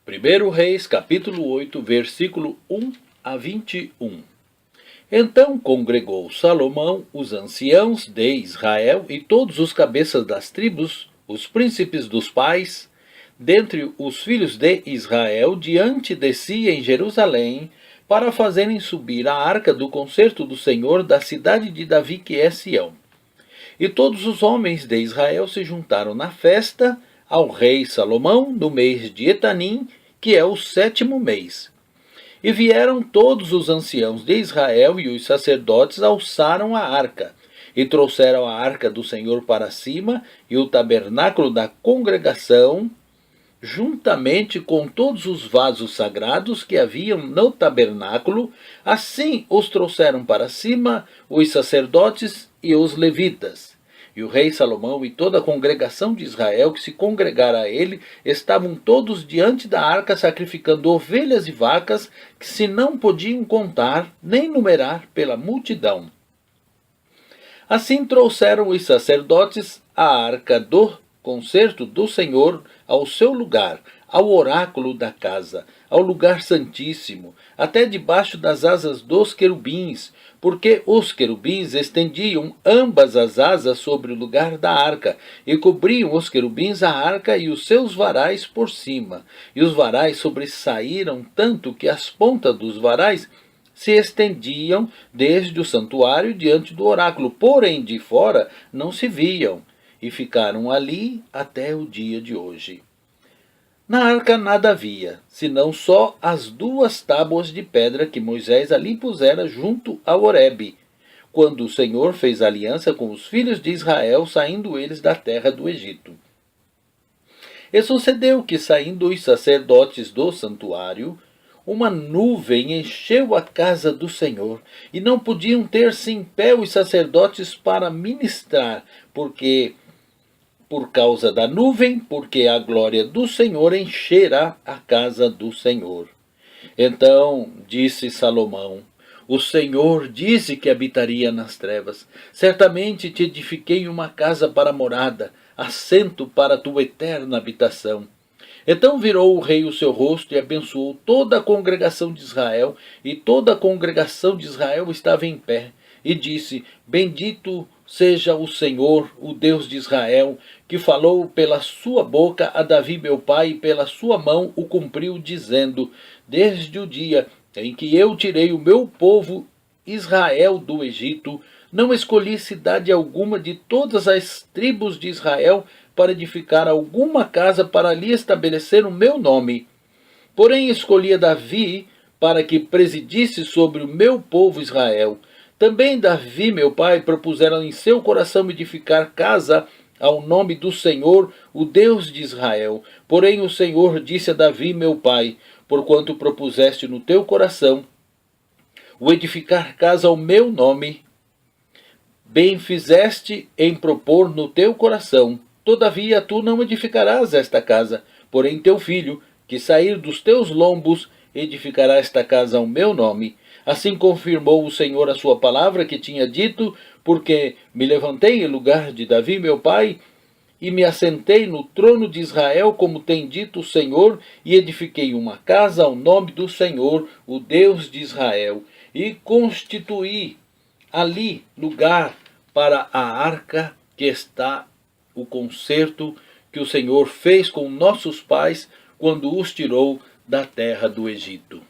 1 Reis, capítulo 8, versículo 1 a 21. Então congregou Salomão os anciãos de Israel e todos os cabeças das tribos, os príncipes dos pais, dentre os filhos de Israel, diante de si em Jerusalém, para fazerem subir a arca do concerto do Senhor da cidade de Davi, que é Sião. E todos os homens de Israel se juntaram na festa ao rei Salomão no mês de Etanim, que é o 7º mês. E vieram todos os anciãos de Israel e os sacerdotes alçaram a arca, e trouxeram a arca do Senhor para cima, e o tabernáculo da congregação, juntamente com todos os vasos sagrados que haviam no tabernáculo, assim os trouxeram para cima os sacerdotes e os levitas. E o rei Salomão e toda a congregação de Israel que se congregara a ele, estavam todos diante da arca sacrificando ovelhas e vacas, que se não podiam contar nem numerar pela multidão. Assim trouxeram os sacerdotes a arca do concerto do Senhor ao seu lugar, ao oráculo da casa, ao lugar santíssimo, até debaixo das asas dos querubins, porque os querubins estendiam ambas as asas sobre o lugar da arca, e cobriam os querubins a arca e os seus varais por cima. E os varais sobressaíram tanto que as pontas dos varais se estendiam desde o santuário diante do oráculo, porém de fora não se viam, e ficaram ali até o dia de hoje. Na arca nada havia, senão só as 2 tábuas de pedra que Moisés ali pusera junto ao Horebe, quando o Senhor fez aliança com os filhos de Israel, saindo eles da terra do Egito. E sucedeu que, saindo os sacerdotes do santuário, uma nuvem encheu a casa do Senhor, e não podiam ter-se em pé os sacerdotes para ministrar, por causa da nuvem, porque a glória do Senhor encherá a casa do Senhor. Então disse Salomão: o Senhor disse que habitaria nas trevas. Certamente te edifiquei uma casa para morada, assento para tua eterna habitação. Então virou o rei o seu rosto e abençoou toda a congregação de Israel, e toda a congregação de Israel estava em pé, e disse: bendito seja o Senhor, o Deus de Israel, que falou pela sua boca a Davi meu pai, e pela sua mão o cumpriu, dizendo: desde o dia em que eu tirei o meu povo Israel do Egito, não escolhi cidade alguma de todas as tribos de Israel para edificar alguma casa para ali estabelecer o meu nome. Porém escolhi a Davi para que presidisse sobre o meu povo Israel. Também Davi, meu pai, propuseram em seu coração edificar casa ao nome do Senhor, o Deus de Israel. Porém o Senhor disse a Davi, meu pai: porquanto propuseste no teu coração o edificar casa ao meu nome, bem fizeste em propor no teu coração. Todavia tu não edificarás esta casa, porém teu filho, que sair dos teus lombos, edificará esta casa ao meu nome. Assim confirmou o Senhor a sua palavra que tinha dito, porque me levantei em lugar de Davi meu pai, e me assentei no trono de Israel, como tem dito o Senhor, e edifiquei uma casa ao nome do Senhor, o Deus de Israel, e constituí ali lugar para a arca que está o concerto que o Senhor fez com nossos pais quando os tirou da terra do Egito.